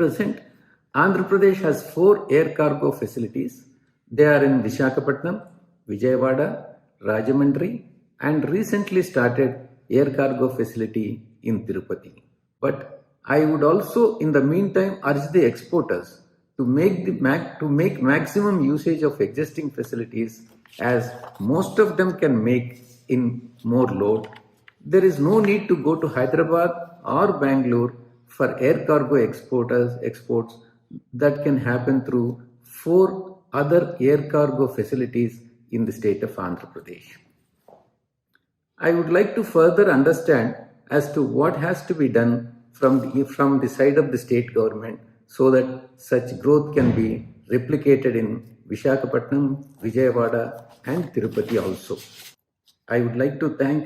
present, Andhra Pradesh has 4 air cargo facilities. They are in Visakhapatnam, Vijayawada, Rajahmundry, and recently started air cargo facility in Tirupati. But I would also, in the meantime, urge the exporters to make maximum usage of existing facilities, as most of them can make in more load. There is no need to go to Hyderabad or Bangalore for air cargo exports that can happen through 4 other air cargo facilities in the state of Andhra Pradesh. I would like to further understand as to what has to be done from the side of the state government so that such growth can be replicated in Visakhapatnam, Vijayawada, and Tirupati also. I would like to thank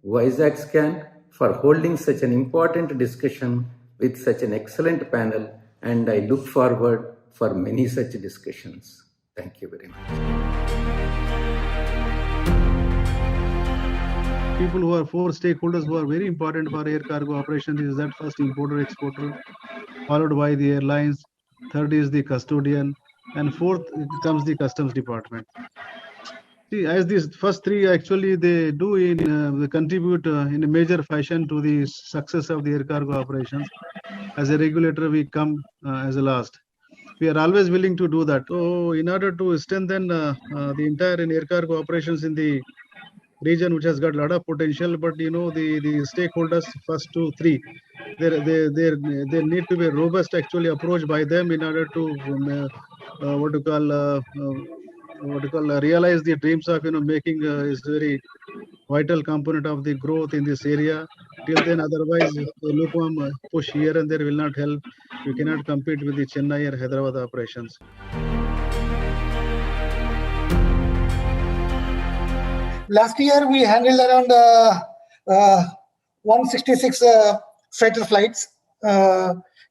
Vizag Scan for holding such an important discussion with such an excellent panel, and I look forward for many such discussions. Thank you very much. People who are 4 stakeholders who are very important for air cargo operations is that first importer exporter, followed by the airlines, third is the custodian, and fourth comes the customs department. See, as these first 3 actually they do they contribute in a major fashion to the success of the air cargo operations. As a regulator, we come as a last. We are always willing to do that. So, in order to strengthen the entire air cargo operations in the region, which has got a lot of potential, but the stakeholders, first 2, 3, there need to be a robust actually approach by them in order to realize the dreams of making is very vital component of the growth in this area. Till then, otherwise, the lukewarm push here and there will not help. We cannot compete with the Chennai or Hyderabad operations. Last year, we handled around 166 freighter flights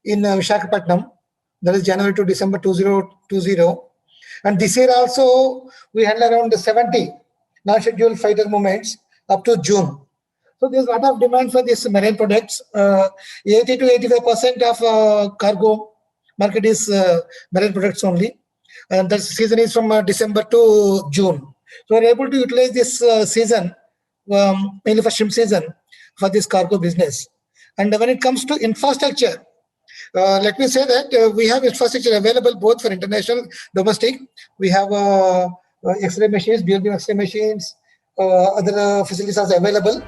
in Visakhapatnam. That is January to December 2020. And this year also, we handled around 70 non-scheduled freighter movements up to June. So there's a lot of demand for these marine products. 80 to 85% of cargo market is marine products only. And the season is from December to June. So we're able to utilize this season, mainly for shrimp season, for this cargo business. And when it comes to infrastructure, let me say that we have infrastructure available both for international, domestic. We have X-ray machines, BLB X-ray machines, other facilities are available.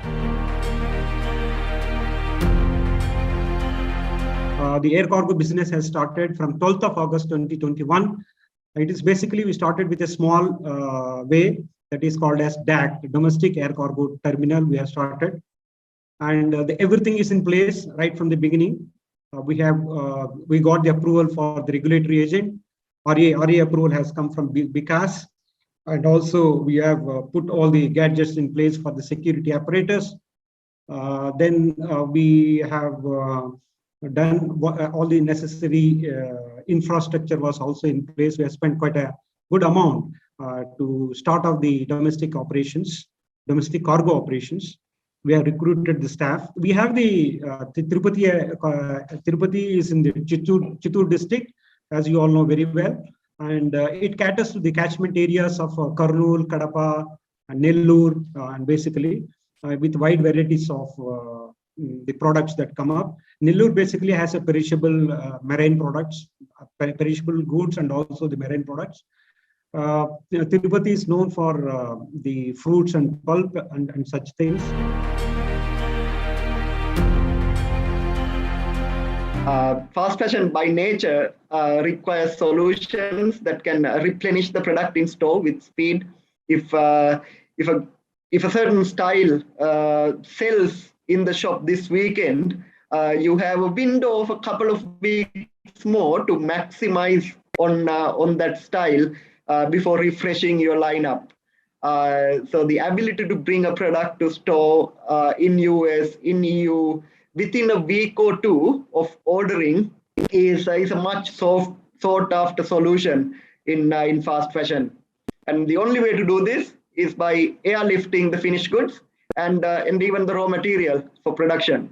The air cargo business has started from 12th of August 2021. It is basically, we started with a small way that is called as DAC, Domestic Air Cargo Terminal. We have started, and everything is in place right from the beginning. We got the approval for the regulatory agent. RA approval has come from BICAS, and also we have put all the gadgets in place for the security apparatus. Then we have done all the necessary infrastructure was also in place. We have spent quite a good amount to start off the domestic operations, domestic cargo operations. We have recruited the staff. We have the Tirupati is in the Chittoor district, as you all know very well, and it caters to the catchment areas of Kurnool, Kadapa, and Nellore, and basically with wide varieties of the products that come up. Nellore basically has a perishable marine products, perishable goods, and also the marine products. Tirupati is known for the fruits and pulp and such things. Fast fashion by nature requires solutions that can replenish the product in store with speed. If a certain style sells in the shop this weekend, you have a window of a couple of weeks more to maximize on that style before refreshing your lineup. So the ability to bring a product to store in US, in EU, within a week or two of ordering is a much sought after solution in fast fashion. And the only way to do this is by airlifting the finished goods and even the raw material for production.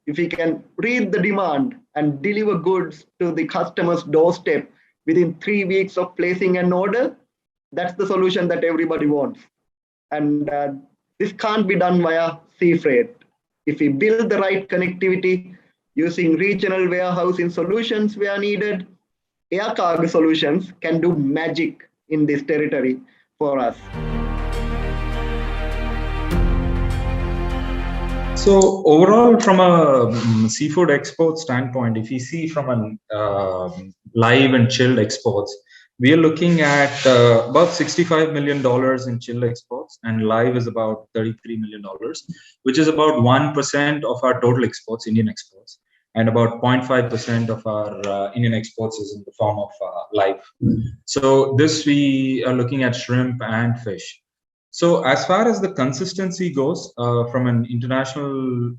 If we can read the demand and deliver goods to the customer's doorstep within 3 weeks of placing an order, that's the solution that everybody wants. And this can't be done via sea freight. If we build the right connectivity using regional warehousing solutions where needed, air cargo solutions can do magic in this territory for us. So overall, from a seafood export standpoint, if you see from a live and chilled exports, we are looking at about $65 million in chilled exports, and live is about $33 million, which is about 1% of our total exports, Indian exports, and about 0.5% of our Indian exports is in the form of live. So this we are looking at shrimp and fish. So as far as the consistency goes from an international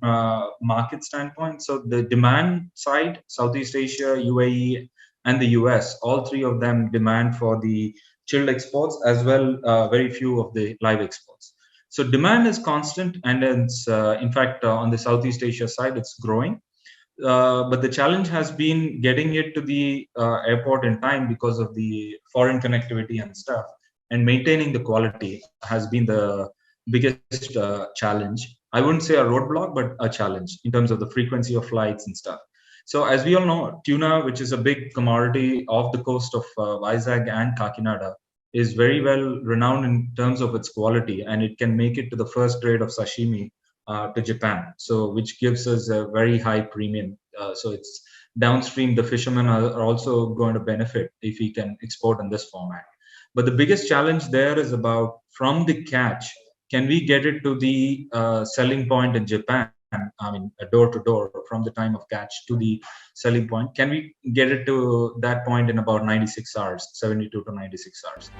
market standpoint, so the demand side, Southeast Asia, UAE, and the US, all three of them demand for the chilled exports as well, very few of the live exports. So demand is constant, and it's in fact on the Southeast Asia side, it's growing. But the challenge has been getting it to the airport in time because of the foreign connectivity and stuff. And maintaining the quality has been the biggest challenge. I wouldn't say a roadblock, but a challenge in terms of the frequency of flights and stuff. So as we all know, tuna, which is a big commodity off the coast of Vizag and Kakinada, is very well renowned in terms of its quality, and it can make it to the first grade of sashimi to Japan. So which gives us a very high premium. So it's downstream, the fishermen are also going to benefit if we can export in this format. But the biggest challenge there is about from the catch, can we get it to the selling point in Japan? I mean, door to door from the time of catch to the selling point. Can we get it to that point in about 96 hours, 72 to 96 hours?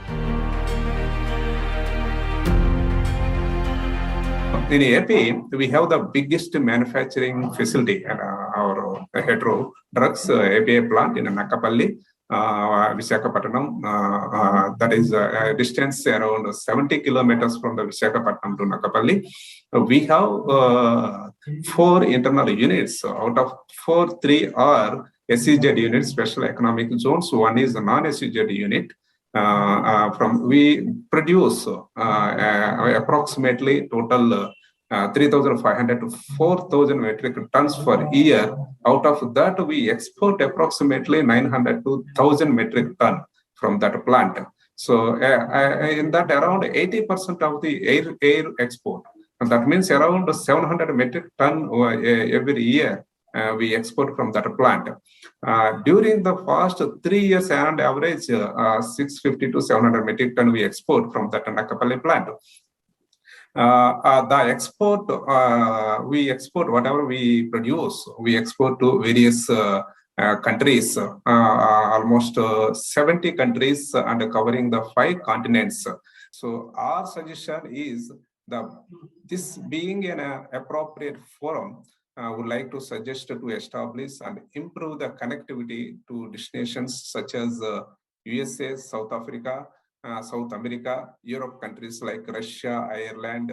In AP, we have the biggest manufacturing facility at our hetero drugs API plant in Nakapalli. Visakhapatnam, that is a distance around 70 kilometers from the Visakhapatnam to Nakapalli. We have 4 internal units. Out of 3 are SEZ units, special economic zones. 1 is a non-SEZ unit. We produce approximately total 3,500 to 4,000 metric tons per year. Out of that, we export approximately 900 to 1,000 metric ton from that plant. So in that, around 80% of the air export, and that means around 700 metric ton every year we export from that plant. During the past 3 years, and average 650 to 700 metric ton we export from that Nakapalli plant. The export, we export whatever we produce, we export to various countries, almost 70 countries and covering the 5 continents. So our suggestion is this being an appropriate forum, would like to suggest to establish and improve the connectivity to destinations such as USA, South Africa, South America, Europe countries like Russia, Ireland,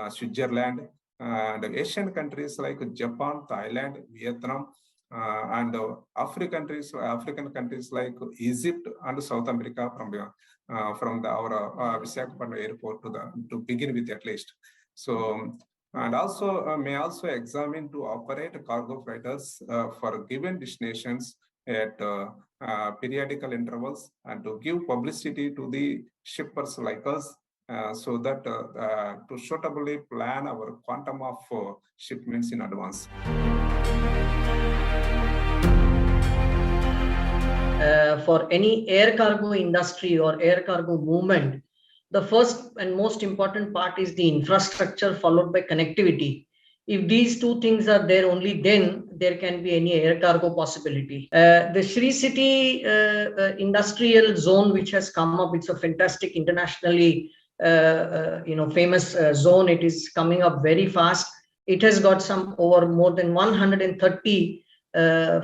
Switzerland, and Asian countries like Japan, Thailand, Vietnam, and African countries like Egypt and South America from our Visakhapatnam airport to begin with at least. So, and also may also examine to operate cargo freighters for given destinations at periodical intervals, and to give publicity to the shippers like us, so that to suitably plan our quantum of shipments in advance. For any air cargo industry or air cargo movement, the first and most important part is the infrastructure, followed by connectivity. If these 2 things are there, only then there can be any air cargo possibility. The Sri City industrial zone, which has come up, it's a fantastic internationally famous zone. It is coming up very fast. It has got more than 130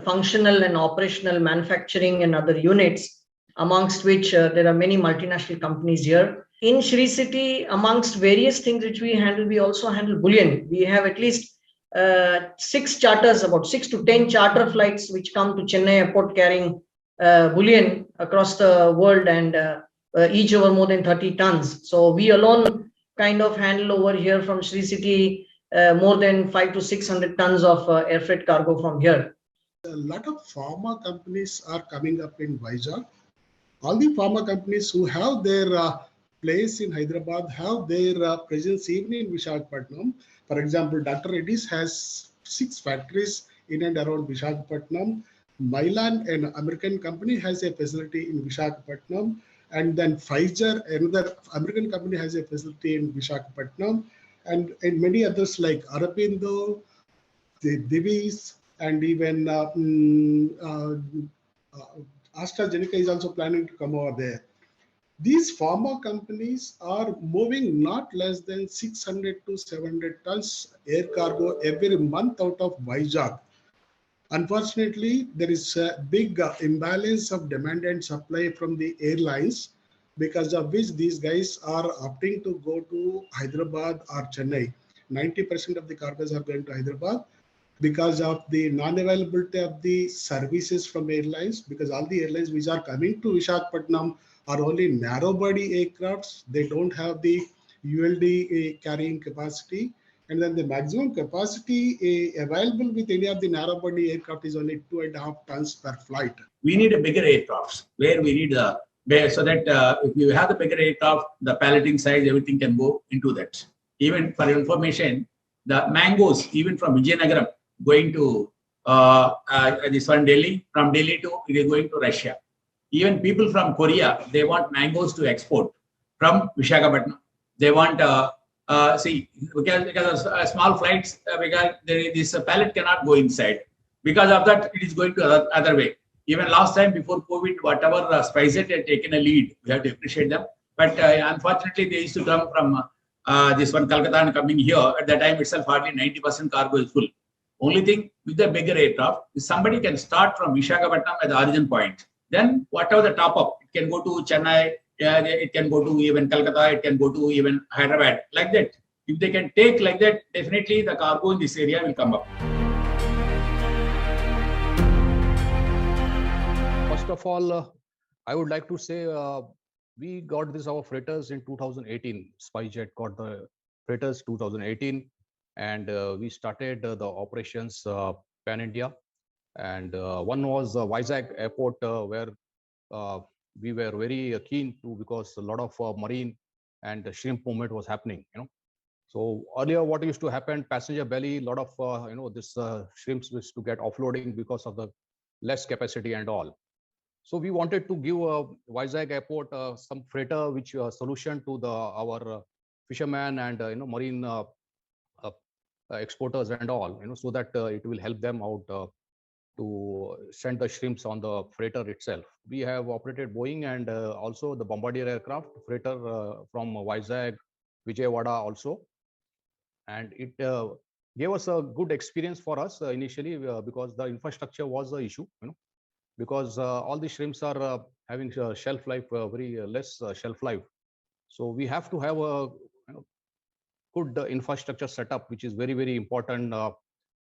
functional and operational manufacturing and other units, amongst which there are many multinational companies here. In Sri City, amongst various things which we handle, we also handle bullion. We have at least about 6 to 10 charter flights which come to Chennai airport carrying bullion across the world, and each over more than 30 tons. So we alone kind of handle over here from Sri City more than 500 to 600 tons of air freight cargo from here. A lot of pharma companies are coming up in Vizag. All the pharma companies who have their place in Hyderabad have their presence even in Visakhapatnam. For example, Dr. Reddy's has 6 factories in and around Visakhapatnam. Mylan, an American company, has a facility in Visakhapatnam. And then Pfizer, another American company, has a facility in Visakhapatnam. And many others like Aurobindo, the Divis, and even AstraZeneca is also planning to come over there. These pharma companies are moving not less than 600 to 700 tons air cargo every month out of Vizag. Unfortunately, there is a big imbalance of demand and supply from the airlines, because of which these guys are opting to go to Hyderabad or Chennai. 90% of the cargoes are going to Hyderabad because of the non-availability of the services from airlines, because all the airlines which are coming to Visakhapatnam are only narrow-body aircrafts. They don't have the ULD carrying capacity. And then the maximum capacity available with any of the narrow-body aircraft is only 2.5 tons per flight. We need a bigger aircraft where we need so that if you have the bigger aircraft, the palleting size, everything can go into that. Even for information, the mangoes, even from Vijayanagaram, going to this one Delhi, from Delhi to it is going to Russia. Even people from Korea, they want mangoes to export from Visakhapatnam. They want because of small flights, because this pallet cannot go inside. Because of that, it is going to other way. Even last time before COVID, whatever SpiceJet had taken a lead, we have to appreciate them. But unfortunately, they used to come from this one Calcutta and coming here. At that time itself, hardly 90% cargo is full. Only thing with the bigger aircraft is somebody can start from Visakhapatnam at the origin point. Then whatever the top up, it can go to Chennai, it can go to even Calcutta, it can go to even Hyderabad, like that. If they can take like that, definitely the cargo in this area will come up. First of all, I would like to say we got our freighters in 2018. SpiceJet got the freighters 2018, and we started the operations pan-India. And one was Vizag Airport, where we were very keen to, because a lot of marine and shrimp movement was happening. So earlier, what used to happen, passenger belly, a lot of this shrimps used to get offloading because of the less capacity and all. So we wanted to give Vizag Airport some freighter, which solution to our fishermen and marine exporters and all, so that it will help them out to send the shrimps on the freighter itself. We have operated Boeing and also the Bombardier aircraft freighter from Vizag, Vijayawada also, and it gave us a good experience for us initially because the infrastructure was the issue, because all the shrimps are having shelf life, very less shelf life. So we have to have a good infrastructure setup, which is very, very important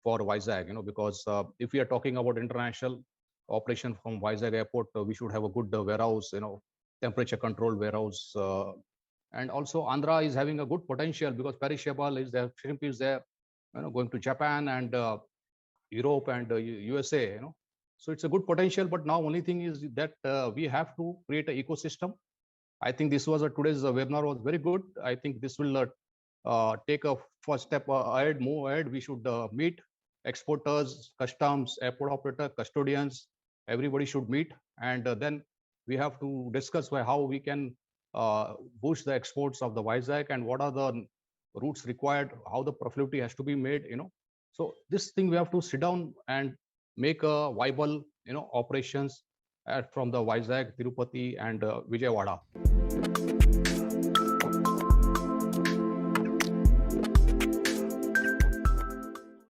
for Vizag, because if we are talking about international operation from Vizag Airport, we should have a good warehouse, temperature controlled warehouse. And also Andhra is having a good potential because perishable is there, shrimp is there, going to Japan and Europe and USA, So it's a good potential, but now only thing is that we have to create an ecosystem. I think this was today's webinar was very good. I think this will take a first step ahead, move ahead. We should meet exporters, customs, airport operator, custodians. Everybody should meet, and then we have to discuss how we can boost the exports of the Vizag and what are the routes required, how the profitability has to be made. So this thing we have to sit down and make a viable, operations from the Vizag, Tirupati, and Vijayawada.